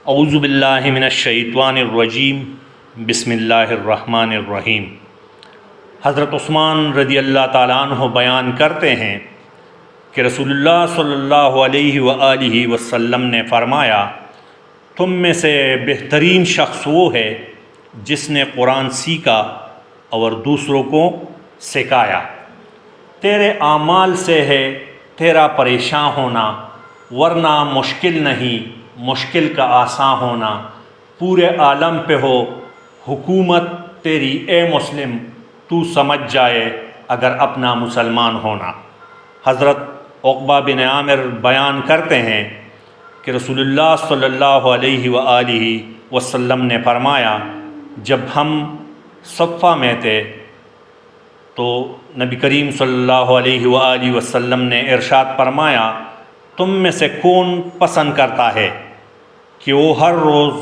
اعوذ باللہ من الشیطان الرجیم بسم اللہ الرحمن الرحیم۔ حضرت عثمان رضی اللہ تعالیٰ عنہ بیان کرتے ہیں کہ رسول اللہ صلی اللہ علیہ وآلہ وسلم نے فرمایا، تم میں سے بہترین شخص وہ ہے جس نے قرآن سیکھا اور دوسروں کو سکھایا۔ تیرے اعمال سے ہے تیرا پریشان ہونا، ورنہ مشکل نہیں، مشکل کا آسان ہونا۔ پورے عالم پہ ہو حکومت تیری اے مسلم، تو سمجھ جائے اگر اپنا مسلمان ہونا۔ حضرت عقبہ بن عامر بیان کرتے ہیں کہ رسول اللہ صلی اللہ علیہ وآلہ وسلم نے فرمایا، جب ہم صفہ میں تھے تو نبی کریم صلی اللہ علیہ وآلہ وسلم نے ارشاد فرمایا، تم میں سے کون پسند کرتا ہے کہ وہ ہر روز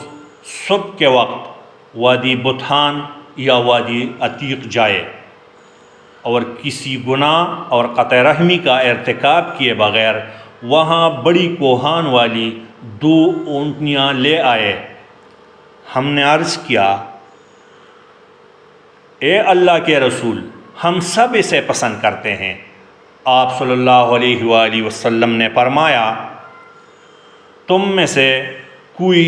صبح کے وقت وادی بطحان یا وادی عتیق جائے اور کسی گناہ اور قطع رحمی کا ارتکاب کیے بغیر وہاں بڑی کوہان والی 2 اونٹنیاں لے آئے؟ ہم نے عرض کیا، اے اللہ کے رسول، ہم سب اسے پسند کرتے ہیں۔ آپ صلی اللہ علیہ وآلہ وسلم نے فرمایا، تم میں سے کوئی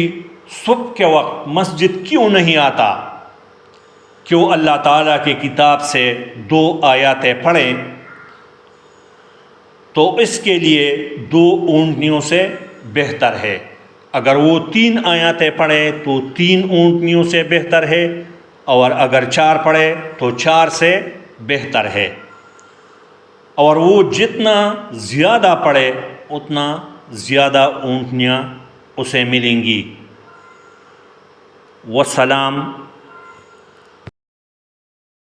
صبح کے وقت مسجد کیوں نہیں آتا؟ کیوں اللہ تعالیٰ کی کتاب سے 2 آیاتیں پڑھیں تو اس کے لیے 2 اونٹنیوں سے بہتر ہے۔ اگر وہ 3 آیاتیں پڑھے تو 3 اونٹنیوں سے بہتر ہے، اور اگر 4 پڑھے تو 4 سے بہتر ہے۔ اور وہ جتنا زیادہ پڑھے اتنا زیادہ اونٹنیاں اسے ملیں گی۔ والسلام